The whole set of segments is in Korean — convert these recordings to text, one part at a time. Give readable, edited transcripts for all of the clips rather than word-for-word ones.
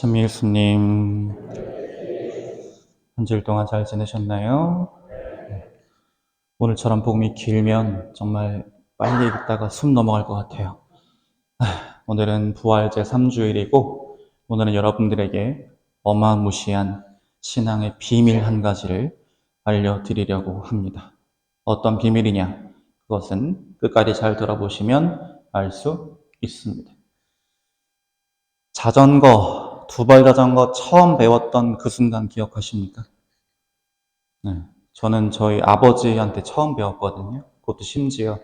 찬미 예수님, 한 주일 동안 잘 지내셨나요? 오늘처럼 복음이 길면 정말 빨리 읽다가 숨 넘어갈 것 같아요. 오늘은 부활제 3주일이고, 오늘은 여러분들에게 어마무시한 신앙의 비밀 한 가지를 알려드리려고 합니다. 어떤 비밀이냐? 그것은 끝까지 잘 들어보시면 알 수 있습니다. 자전거, 두발 자전거 처음 배웠던 그 순간 기억하십니까? 네. 저는 저희 아버지한테 처음 배웠거든요. 그것도 심지어,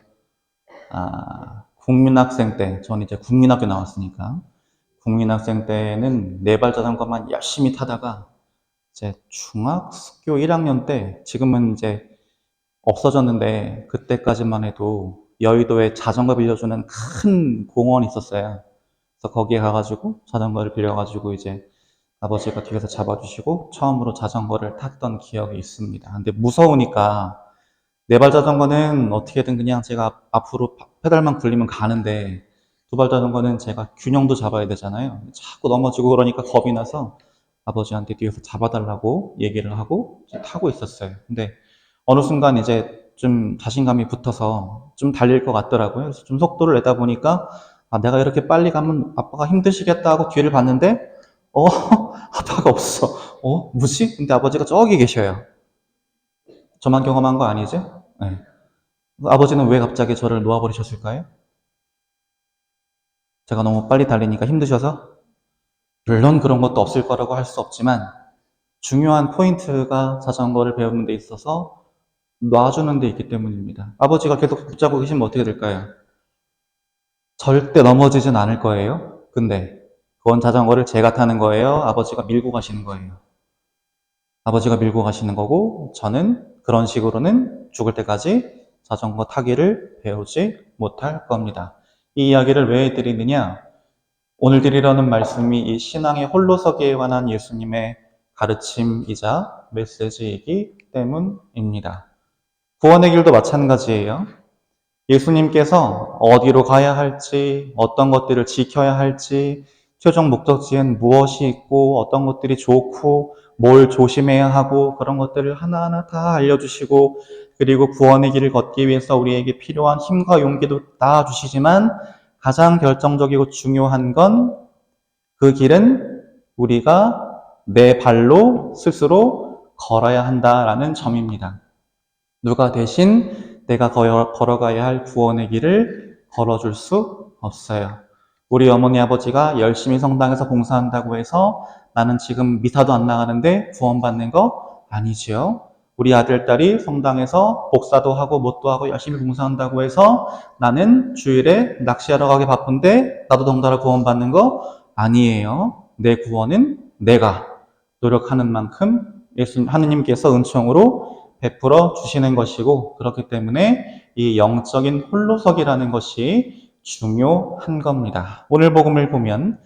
국민학생 때, 전 이제 국민학교 나왔으니까, 국민학생 때는 네발 자전거만 열심히 타다가, 이제 중학교 1학년 때, 지금은 이제 없어졌는데, 그때까지만 해도 여의도에 자전거 빌려주는 큰 공원이 있었어요. 그래서 거기에 가가지고 자전거를 빌려가지고 이제 아버지가 뒤에서 잡아주시고 처음으로 자전거를 탔던 기억이 있습니다. 근데 무서우니까 네발 자전거는 어떻게든 그냥 제가 앞으로 페달만 굴리면 가는데 두발 자전거는 제가 균형도 잡아야 되잖아요. 자꾸 넘어지고 그러니까 겁이 나서 아버지한테 뒤에서 잡아달라고 얘기를 하고 타고 있었어요. 근데 어느 순간 이제 좀 자신감이 붙어서 좀 달릴 것 같더라고요. 그래서 좀 속도를 내다 보니까 내가 이렇게 빨리 가면 아빠가 힘드시겠다 하고 뒤를 봤는데 아빠가 없어. 뭐지? 근데 아버지가 저기 계셔요. 저만 경험한 거 아니지? 네. 아버지는 왜 갑자기 저를 놓아버리셨을까요? 제가 너무 빨리 달리니까 힘드셔서? 물론 그런 것도 없을 거라고 할 수 없지만 중요한 포인트가 자전거를 배우는 데 있어서 놔주는 데 있기 때문입니다. 아버지가 계속 붙잡고 계시면 어떻게 될까요? 절대 넘어지진 않을 거예요. 근데 그건 자전거를 제가 타는 거예요? 아버지가 밀고 가시는 거예요? 아버지가 밀고 가시는 거고 저는 그런 식으로는 죽을 때까지 자전거 타기를 배우지 못할 겁니다. 이 이야기를 왜 드리느냐? 오늘 드리려는 말씀이 이 신앙의 홀로서기에 관한 예수님의 가르침이자 메시지이기 때문입니다. 구원의 길도 마찬가지예요. 예수님께서 어디로 가야 할지, 어떤 것들을 지켜야 할지, 최종 목적지엔 무엇이 있고, 어떤 것들이 좋고, 뭘 조심해야 하고, 그런 것들을 하나하나 다 알려주시고, 그리고 구원의 길을 걷기 위해서 우리에게 필요한 힘과 용기도 다 주시지만, 가장 결정적이고 중요한 건 그 길은 우리가 내 발로 스스로 걸어야 한다라는 점입니다. 누가 대신 내가 걸어가야 할 구원의 길을 걸어줄 수 없어요. 우리 어머니 아버지가 열심히 성당에서 봉사한다고 해서 나는 지금 미사도 안 나가는데 구원받는 거 아니지요. 우리 아들, 딸이 성당에서 복사도 하고 뭣도 하고 열심히 봉사한다고 해서 나는 주일에 낚시하러 가기 바쁜데 나도 덩달아 구원받는 거 아니에요. 내 구원은 내가 노력하는 만큼 하느님께서 은총으로 베풀어 주시는 것이고, 그렇기 때문에 이 영적인 홀로서기라는 것이 중요한 겁니다. 오늘 복음을 보면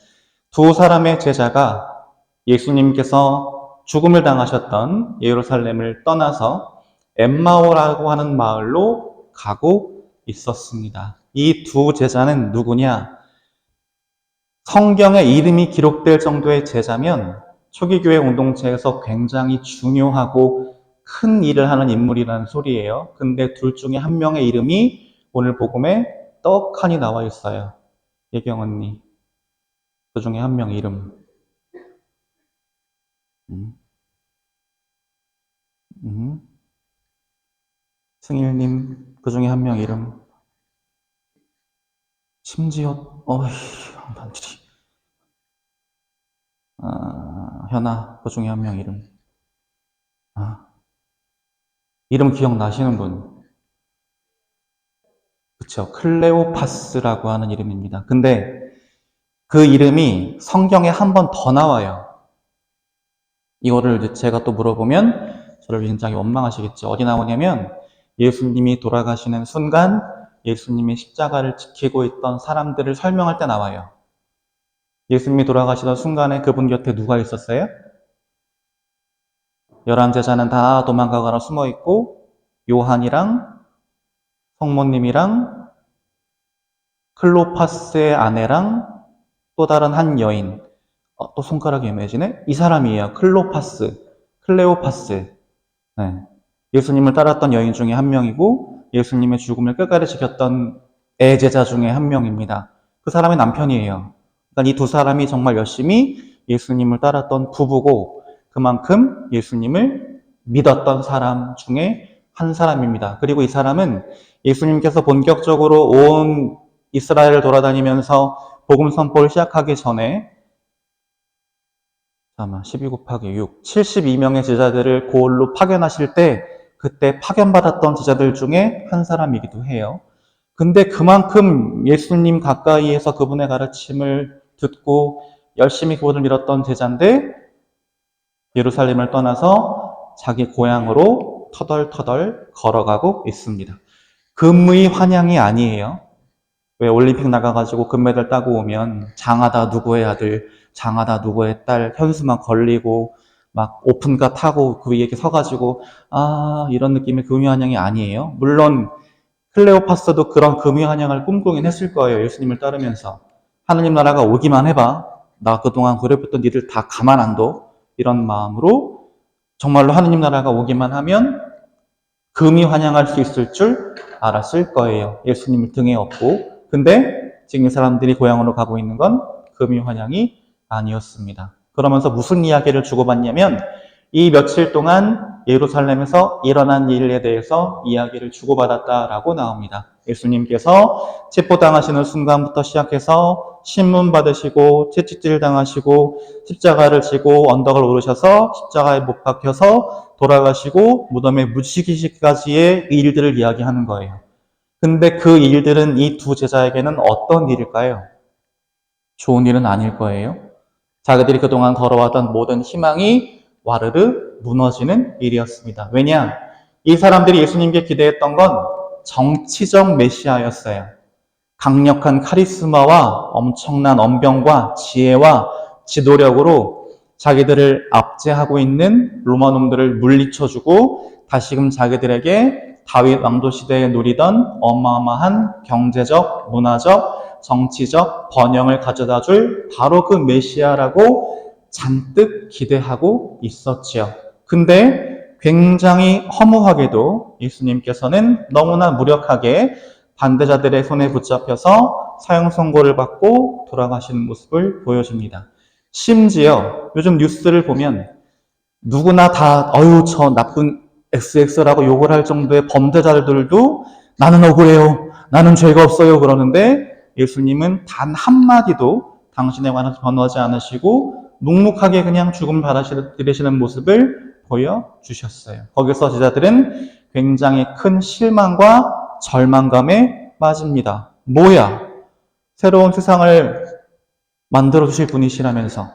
두 사람의 제자가 예수님께서 죽음을 당하셨던 예루살렘을 떠나서 엠마오라고 하는 마을로 가고 있었습니다. 이 두 제자는 누구냐? 성경에 이름이 기록될 정도의 제자면 초기교회 공동체에서 굉장히 중요하고 큰 일을 하는 인물이라는 소리예요. 근데 둘 중에 한 명의 이름이 오늘 복음에 떡하니 나와 있어요. 예경 언니. 그 중에 한 명 이름. 음, 음. 승일님. 그 중에 한 명 이름. 심지어, 반들이. 현아. 그 중에 한 명 이름. 아, 이름 기억나시는 분? 그쵸. 클레오파스라고 하는 이름입니다. 근데 그 이름이 성경에 한 번 더 나와요. 이거를 제가 또 물어보면 저를 굉장히 원망하시겠죠. 어디 나오냐면 예수님이 돌아가시는 순간 예수님이 십자가를 지키고 있던 사람들을 설명할 때 나와요. 예수님이 돌아가시던 순간에 그분 곁에 누가 있었어요? 11제자는 다 도망가거나 숨어 있고 요한이랑 성모님이랑 클로파스의 아내랑 또 다른 한 여인, 또 손가락이 애매해지네? 이 사람이에요. 클레오파스. 네. 예수님을 따랐던 여인 중에 한 명이고 예수님의 죽음을 끝까지 지켰던 애제자 중에 한 명입니다. 그 사람의 남편이에요. 그러니까 이 두 사람이 정말 열심히 예수님을 따랐던 부부고 그만큼 예수님을 믿었던 사람 중에 한 사람입니다. 그리고 이 사람은 예수님께서 본격적으로 온 이스라엘을 돌아다니면서 복음 선포를 시작하기 전에 12 곱하기 6, 72명의 제자들을 고을로 파견하실 때 그때 파견받았던 제자들 중에 한 사람이기도 해요. 근데 그만큼 예수님 가까이에서 그분의 가르침을 듣고 열심히 그분을 믿었던 제자인데 예루살렘을 떠나서 자기 고향으로 터덜터덜 걸어가고 있습니다. 금의 환영이 아니에요. 왜 올림픽 나가가지고 금메달 따고 오면 장하다 누구의 아들, 장하다 누구의 딸 현수막 걸리고 막 오픈카 타고 그 위에 서가지고 이런 느낌의 금유환영이 아니에요. 물론 클레오파스도 그런 금유환영을 꿈꾸긴 했을 거예요. 예수님을 따르면서 하느님 나라가 오기만 해봐. 나 그동안 괴롭혔던 니들 다 가만 안 둬. 이런 마음으로 정말로 하느님 나라가 오기만 하면 금이 환영할 수 있을 줄 알았을 거예요. 예수님을 등에 업고. 근데 지금 이 사람들이 고향으로 가고 있는 건 금이 환영이 아니었습니다. 그러면서 무슨 이야기를 주고받냐면 이 며칠 동안 예루살렘에서 일어난 일에 대해서 이야기를 주고받았다라고 나옵니다. 예수님께서 체포당하시는 순간부터 시작해서 신문 받으시고 채찍질 당하시고 십자가를 지고 언덕을 오르셔서 십자가에 못 박혀서 돌아가시고 무덤에 묻히기까지의 일들을 이야기하는 거예요. 근데 그 일들은 이 두 제자에게는 어떤 일일까요? 좋은 일은 아닐 거예요. 자기들이 그동안 걸어왔던 모든 희망이 와르르 무너지는 일이었습니다. 왜냐? 이 사람들이 예수님께 기대했던 건 정치적 메시아였어요. 강력한 카리스마와 엄청난 언변과 지혜와 지도력으로 자기들을 압제하고 있는 로마 놈들을 물리쳐주고 다시금 자기들에게 다윗 왕조 시대에 누리던 어마어마한 경제적, 문화적, 정치적 번영을 가져다 줄 바로 그 메시아라고 잔뜩 기대하고 있었지요. 근데 굉장히 허무하게도 예수님께서는 너무나 무력하게 반대자들의 손에 붙잡혀서 사형 선고를 받고 돌아가시는 모습을 보여줍니다. 심지어 요즘 뉴스를 보면 누구나 다 저 나쁜 XX라고 욕을 할 정도의 범죄자들도 나는 억울해요. 나는 죄가 없어요. 그러는데 예수님은 단 한마디도 당신에 관해서 변호하지 않으시고 묵묵하게 그냥 죽음을 받아들이시는 모습을 보여주셨어요. 거기서 제자들은 굉장히 큰 실망과 절망감에 빠집니다. 뭐야? 새로운 세상을 만들어 주실 분이시라면서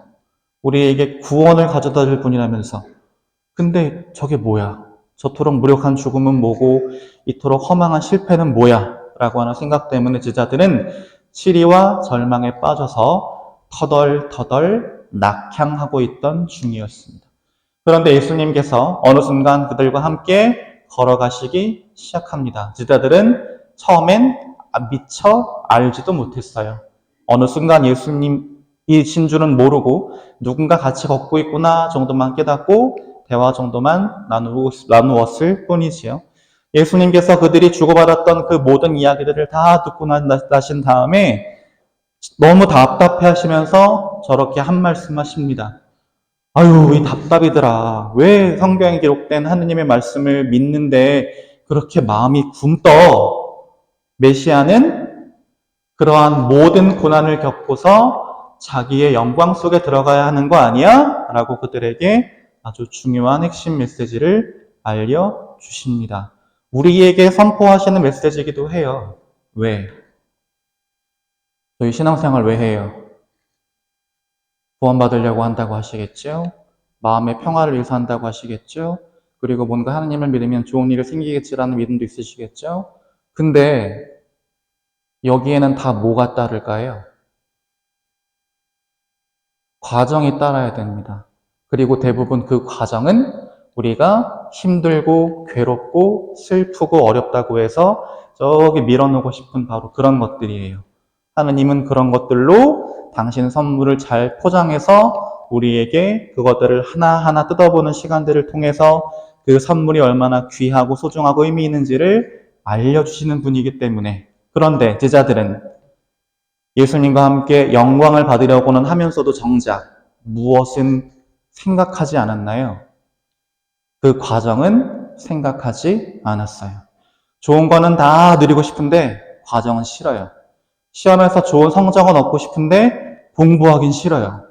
우리에게 구원을 가져다 줄 분이라면서 근데 저게 뭐야? 저토록 무력한 죽음은 뭐고 이토록 허망한 실패는 뭐야? 라고 하는 생각 때문에 제자들은 치리와 절망에 빠져서 터덜터덜 낙향하고 있던 중이었습니다. 그런데 예수님께서 어느 순간 그들과 함께 걸어가시기 시작합니다. 제자들은 처음엔 미처 알지도 못했어요. 어느 순간 예수님이신 줄은 모르고 누군가 같이 걷고 있구나 정도만 깨닫고 대화 정도만 나누었을 뿐이지요. 예수님께서 그들이 주고받았던 그 모든 이야기들을 다 듣고 나신 다음에 너무 답답해 하시면서 저렇게 한 말씀 하십니다. 아유, 이 답답이더라. 왜 성경에 기록된 하느님의 말씀을 믿는데 그렇게 마음이 굼떠? 메시아는 그러한 모든 고난을 겪고서 자기의 영광 속에 들어가야 하는 거 아니야? 라고 그들에게 아주 중요한 핵심 메시지를 알려주십니다. 우리에게 선포하시는 메시지이기도 해요. 왜? 저희 신앙생활 왜 해요? 구원받으려고 한다고 하시겠죠? 마음의 평화를 위해서 한다고 하시겠죠? 그리고 뭔가 하나님을 믿으면 좋은 일이 생기겠지라는 믿음도 있으시겠죠? 근데 여기에는 다 뭐가 따를까요? 과정이 따라야 됩니다. 그리고 대부분 그 과정은 우리가 힘들고 괴롭고 슬프고 어렵다고 해서 저기 밀어놓고 싶은 바로 그런 것들이에요. 하느님은 그런 것들로 당신 선물을 잘 포장해서 우리에게 그것들을 하나하나 뜯어보는 시간들을 통해서 그 선물이 얼마나 귀하고 소중하고 의미 있는지를 알려주시는 분이기 때문에, 그런데 제자들은 예수님과 함께 영광을 받으려고는 하면서도 정작 무엇은 생각하지 않았나요? 그 과정은 생각하지 않았어요. 좋은 거는 다 누리고 싶은데 과정은 싫어요. 시험에서 좋은 성적은 얻고 싶은데 공부하긴 싫어요.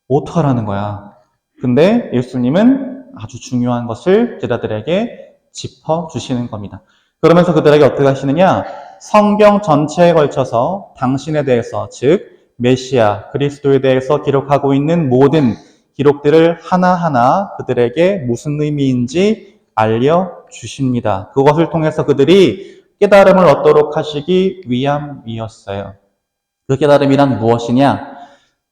어떡하라는 거야. 근데 예수님은 아주 중요한 것을 제자들에게 짚어주시는 겁니다. 그러면서 그들에게 어떻게 하시느냐? 성경 전체에 걸쳐서 당신에 대해서, 즉 메시아, 그리스도에 대해서 기록하고 있는 모든 기록들을 하나하나 그들에게 무슨 의미인지 알려주십니다. 그것을 통해서 그들이 깨달음을 얻도록 하시기 위함이었어요. 그 깨달음이란 무엇이냐?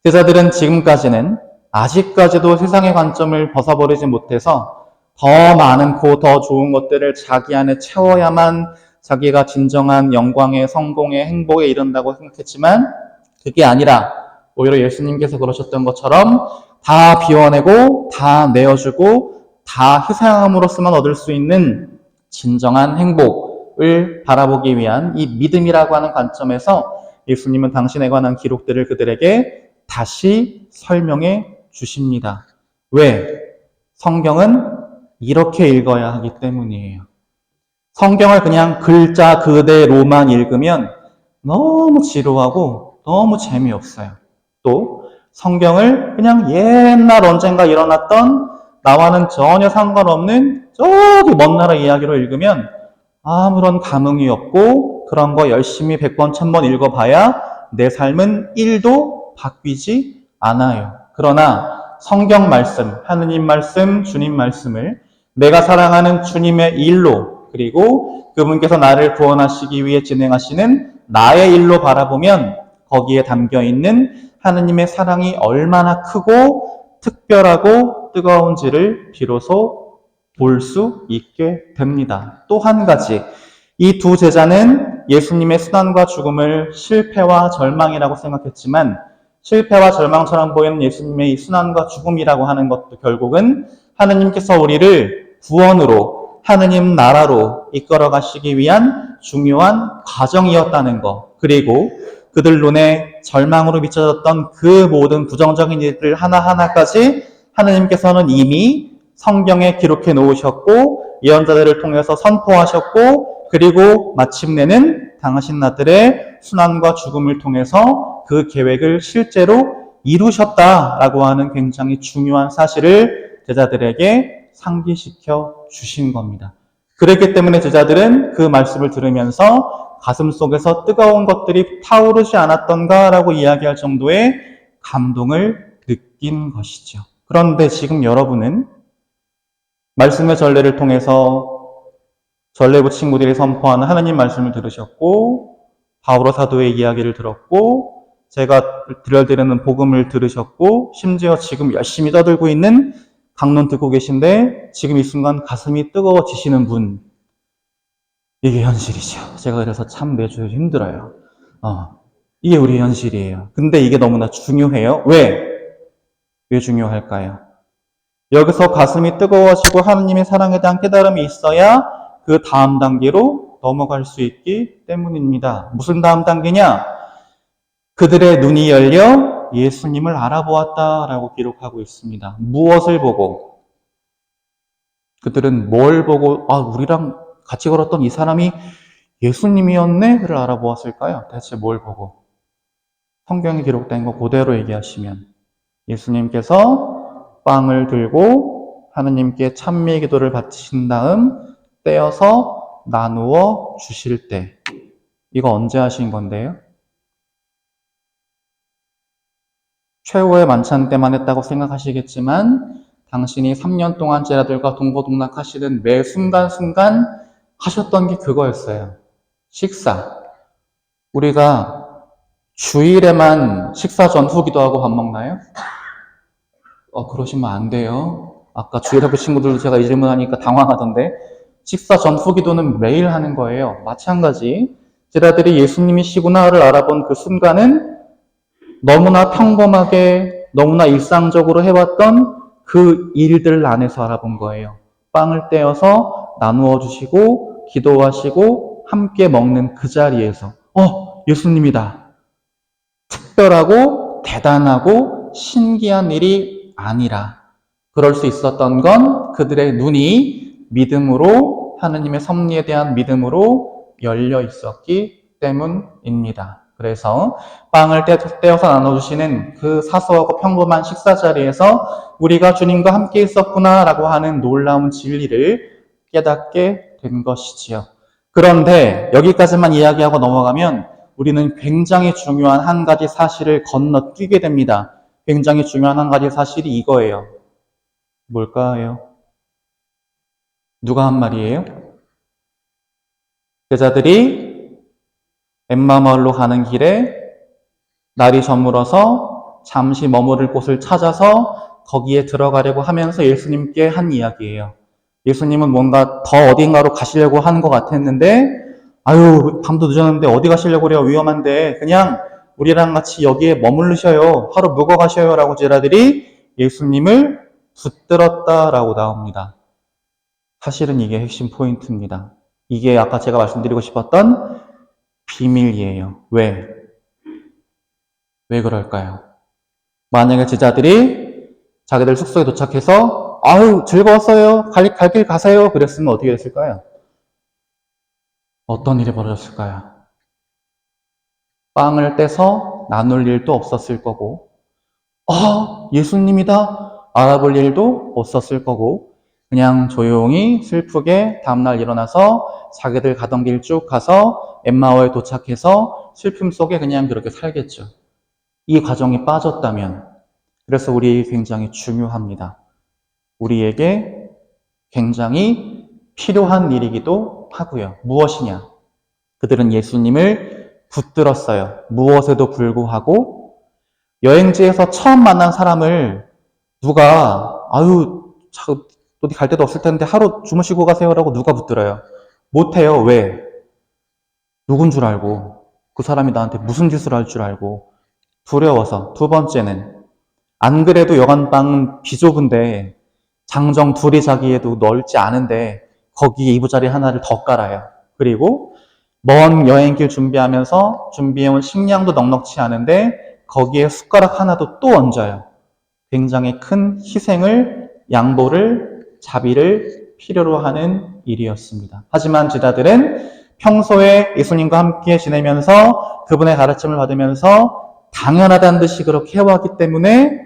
제자들은 지금까지는 아직까지도 세상의 관점을 벗어버리지 못해서 더 많고 더 좋은 것들을 자기 안에 채워야만 자기가 진정한 영광의 성공의 행복에 이른다고 생각했지만 그게 아니라 오히려 예수님께서 그러셨던 것처럼 다 비워내고 다 내어주고 다 희생함으로써만 얻을 수 있는 진정한 행복을 바라보기 위한 이 믿음이라고 하는 관점에서 예수님은 당신에 관한 기록들을 그들에게 다시 설명해 주십니다. 왜? 성경은 이렇게 읽어야 하기 때문이에요. 성경을 그냥 글자 그대로만 읽으면 너무 지루하고 너무 재미없어요. 또 성경을 그냥 옛날 언젠가 일어났던 나와는 전혀 상관없는 저기 먼 나라 이야기로 읽으면 아무런 감흥이 없고 그런 거 열심히 100번, 1000번 읽어봐야 내 삶은 1도 바뀌지 않아요. 그러나 성경 말씀, 하느님 말씀, 주님 말씀을 내가 사랑하는 주님의 일로 그리고 그분께서 나를 구원하시기 위해 진행하시는 나의 일로 바라보면 거기에 담겨있는 하느님의 사랑이 얼마나 크고 특별하고 뜨거운지를 비로소 볼 수 있게 됩니다. 또 한 가지, 이 두 제자는 예수님의 순환과 죽음을 실패와 절망이라고 생각했지만 실패와 절망처럼 보이는 예수님의 이 순환과 죽음이라고 하는 것도 결국은 하느님께서 우리를 구원으로 하느님 나라로 이끌어 가시기 위한 중요한 과정이었다는 것, 그리고 그들 눈에 절망으로 비춰졌던 그 모든 부정적인 일들 하나하나까지 하느님께서는 이미 성경에 기록해 놓으셨고 예언자들을 통해서 선포하셨고 그리고 마침내는 당신 아들의 순환과 죽음을 통해서 그 계획을 실제로 이루셨다라고 하는 굉장히 중요한 사실을 제자들에게 상기시켜 주신 겁니다. 그렇기 때문에 제자들은 그 말씀을 들으면서 가슴 속에서 뜨거운 것들이 타오르지 않았던가라고 이야기할 정도의 감동을 느낀 것이죠. 그런데 지금 여러분은 말씀의 전례를 통해서 전례부 친구들이 선포하는 하나님 말씀을 들으셨고 바오로 사도의 이야기를 들었고 제가 들려드리는 복음을 들으셨고 심지어 지금 열심히 떠들고 있는 강론 듣고 계신데 지금 이 순간 가슴이 뜨거워지시는 분, 이게 현실이죠. 제가 그래서 참 매주 힘들어요. 이게 우리 현실이에요. 근데 이게 너무나 중요해요. 왜 중요할까요? 여기서 가슴이 뜨거워지고 하느님의 사랑에 대한 깨달음이 있어야 그 다음 단계로 넘어갈 수 있기 때문입니다. 무슨 다음 단계냐? 그들의 눈이 열려 예수님을 알아보았다라고 기록하고 있습니다. 무엇을 보고? 그들은 뭘 보고 우리랑 같이 걸었던 이 사람이 예수님이었네?를 알아보았을까요? 대체 뭘 보고? 성경에 기록된 거 그대로 얘기하시면 예수님께서 빵을 들고 하느님께 찬미의 기도를 바치신 다음 떼어서 나누어 주실 때, 이거 언제 하신 건데요? 최후의 만찬 때만 했다고 생각하시겠지만 당신이 3년 동안 제자들과 동고동락하시는 매 순간순간 하셨던 게 그거였어요. 식사. 우리가 주일에만 식사 전 후 기도하고 밥 먹나요? 그러시면 안 돼요. 아까 주일학교 친구들도 제가 이 질문하니까 당황하던데 식사 전 후 기도는 매일 하는 거예요. 마찬가지 제자들이 예수님이시구나를 알아본 그 순간은 너무나 평범하게 너무나 일상적으로 해왔던 그 일들 안에서 알아본 거예요. 빵을 떼어서 나누어 주시고 기도하시고 함께 먹는 그 자리에서 예수님이다. 특별하고 대단하고 신기한 일이 아니라 그럴 수 있었던 건 그들의 눈이 믿음으로 하느님의 섭리에 대한 믿음으로 열려 있었기 때문입니다. 그래서 빵을 떼어서 나눠주시는 그 사소하고 평범한 식사 자리에서 우리가 주님과 함께 있었구나라고 하는 놀라운 진리를 깨닫게 된 것이지요. 그런데 여기까지만 이야기하고 넘어가면 우리는 굉장히 중요한 한 가지 사실을 건너뛰게 됩니다. 굉장히 중요한 한 가지 사실이 이거예요. 뭘까요? 누가 한 말이에요? 제자들이 엠마마을로 가는 길에 날이 저물어서 잠시 머무를 곳을 찾아서 거기에 들어가려고 하면서 예수님께 한 이야기예요. 예수님은 뭔가 더 어딘가로 가시려고 하는 것 같았는데 아유, 밤도 늦었는데 어디 가시려고 그래요? 위험한데 그냥 우리랑 같이 여기에 머무르셔요. 하루 묵어 가셔요. 라고 제자들이 예수님을 붙들었다라고 나옵니다. 사실은 이게 핵심 포인트입니다. 이게 아까 제가 말씀드리고 싶었던 비밀이에요. 왜? 왜 그럴까요? 만약에 제자들이 자기들 숙소에 도착해서 아유, 즐거웠어요. 갈 길 가세요. 그랬으면 어떻게 됐을까요? 어떤 일이 벌어졌을까요? 빵을 떼서 나눌 일도 없었을 거고, 예수님이다 알아볼 일도 없었을 거고, 그냥 조용히 슬프게 다음날 일어나서 자기들 가던 길 쭉 가서 엠마오에 도착해서 슬픔 속에 그냥 그렇게 살겠죠. 이 과정이 빠졌다면, 그래서 우리에게 굉장히 중요합니다. 우리에게 굉장히 필요한 일이기도 하고요. 무엇이냐? 그들은 예수님을 붙들었어요. 무엇에도 불구하고 여행지에서 처음 만난 사람을 누가 어디 갈 데도 없을 텐데 하루 주무시고 가세요라고 누가 붙들어요? 못해요. 왜? 누군 줄 알고 그 사람이 나한테 무슨 짓을 할 줄 알고 두려워서. 두 번째는 안 그래도 여관방은 비좁은데 장정 둘이 자기에도 넓지 않은데 거기에 이부자리 하나를 더 깔아요. 그리고 먼 여행길 준비하면서 준비해온 식량도 넉넉치 않은데 거기에 숟가락 하나도 또 얹어요. 굉장히 큰 희생을, 양보를, 자비를 필요로 하는 일이었습니다. 하지만 제자들은 평소에 예수님과 함께 지내면서 그분의 가르침을 받으면서 당연하다는 듯이 그렇게 해왔기 때문에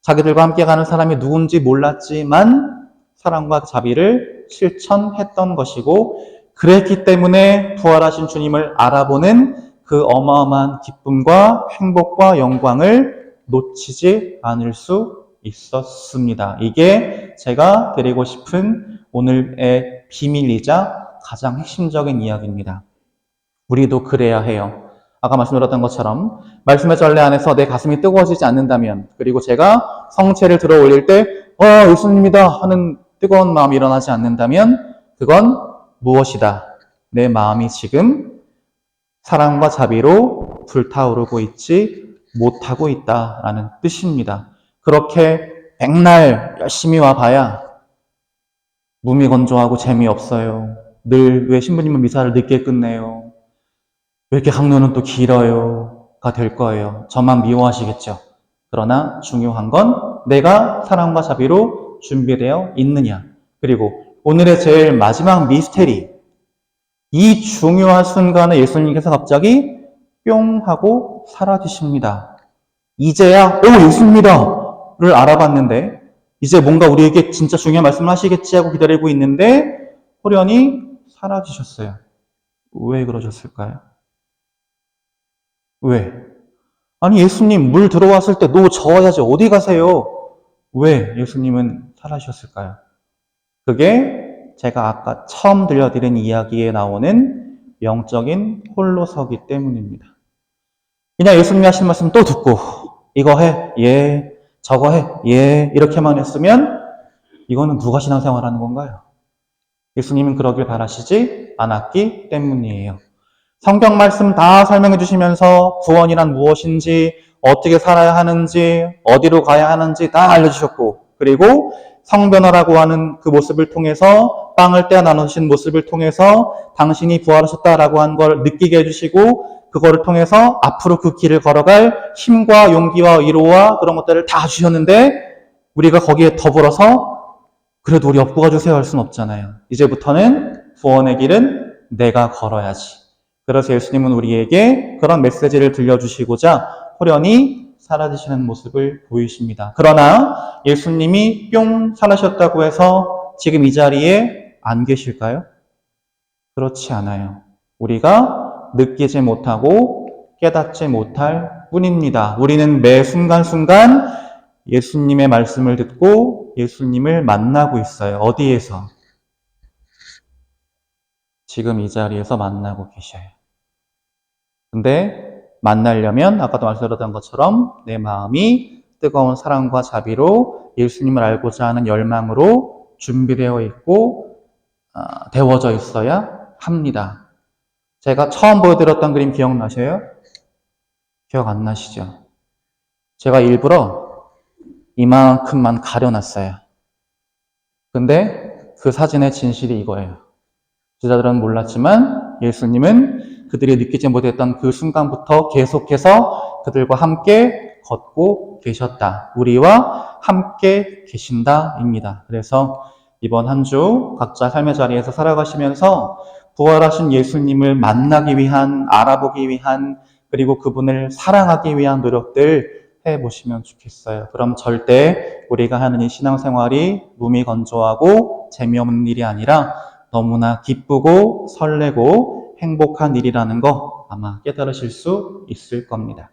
자기들과 함께 가는 사람이 누군지 몰랐지만 사랑과 자비를 실천했던 것이고, 그랬기 때문에 부활하신 주님을 알아보는 그 어마어마한 기쁨과 행복과 영광을 놓치지 않을 수 있었습니다. 이게 제가 드리고 싶은 오늘의 비밀이자 가장 핵심적인 이야기입니다. 우리도 그래야 해요. 아까 말씀드렸던 것처럼 말씀의 전례 안에서 내 가슴이 뜨거워지지 않는다면, 그리고 제가 성체를 들어 올릴 때 예수님이다 하는 뜨거운 마음이 일어나지 않는다면 그건 무엇이다? 내 마음이 지금 사랑과 자비로 불타오르고 있지 못하고 있다라는 뜻입니다. 그렇게 백날 열심히 와봐야 무미건조하고 재미없어요. 늘 왜 신부님은 미사를 늦게 끝내요? 왜 이렇게 강론은 또 길어요? 가 될 거예요. 저만 미워하시겠죠. 그러나 중요한 건 내가 사랑과 자비로 준비되어 있느냐. 그리고 오늘의 제일 마지막 미스테리. 이 중요한 순간에 예수님께서 갑자기 뿅 하고 사라지십니다. 이제야 예수님이다를 알아봤는데 이제 뭔가 우리에게 진짜 중요한 말씀을 하시겠지 하고 기다리고 있는데 호련히 사라지셨어요. 왜 그러셨을까요? 왜? 아니 예수님 물 들어왔을 때 노 저어야지 어디 가세요? 왜 예수님은 사라지셨을까요? 그게 제가 아까 처음 들려드린 이야기에 나오는 영적인 홀로서기 때문입니다. 그냥 예수님이 하신 말씀 또 듣고 이거 해, 예, 저거 해, 예 이렇게만 했으면 이거는 누가 신앙생활하는 건가요? 예수님은 그러길 바라시지 않았기 때문이에요. 성경 말씀 다 설명해 주시면서 구원이란 무엇인지, 어떻게 살아야 하는지, 어디로 가야 하는지 다 알려주셨고, 그리고 성변화라고 하는 그 모습을 통해서, 빵을 떼어 나누신 모습을 통해서 당신이 부활하셨다라고 한 걸 느끼게 해주시고, 그거를 통해서 앞으로 그 길을 걸어갈 힘과 용기와 위로와 그런 것들을 다 주셨는데, 우리가 거기에 더불어서 그래도 우리 업고 가주세요 할 수는 없잖아요. 이제부터는 구원의 길은 내가 걸어야지. 그래서 예수님은 우리에게 그런 메시지를 들려주시고자 호련히 사라지시는 모습을 보이십니다. 그러나 예수님이 뿅 사라졌다고 해서 지금 이 자리에 안 계실까요? 그렇지 않아요. 우리가 느끼지 못하고 깨닫지 못할 뿐입니다. 우리는 매 순간순간 예수님의 말씀을 듣고 예수님을 만나고 있어요. 어디에서? 지금 이 자리에서 만나고 계셔요. 근데 만나려면 아까도 말씀드렸던 것처럼 내 마음이 뜨거운 사랑과 자비로 예수님을 알고자 하는 열망으로 준비되어 있고 데워져 있어야 합니다. 제가 처음 보여드렸던 그림 기억나세요? 기억 안 나시죠? 제가 일부러 이만큼만 가려놨어요. 근데 그 사진의 진실이 이거예요. 제자들은 몰랐지만 예수님은 그들이 느끼지 못했던 그 순간부터 계속해서 그들과 함께 걷고 계셨다. 우리와 함께 계신다입니다. 그래서 이번 한 주 각자 삶의 자리에서 살아가시면서 부활하신 예수님을 만나기 위한, 알아보기 위한, 그리고 그분을 사랑하기 위한 노력들 해보시면 좋겠어요. 그럼 절대 우리가 하는 이 신앙생활이 무미건조하고 재미없는 일이 아니라 너무나 기쁘고 설레고 행복한 일이라는 거 아마 깨달으실 수 있을 겁니다.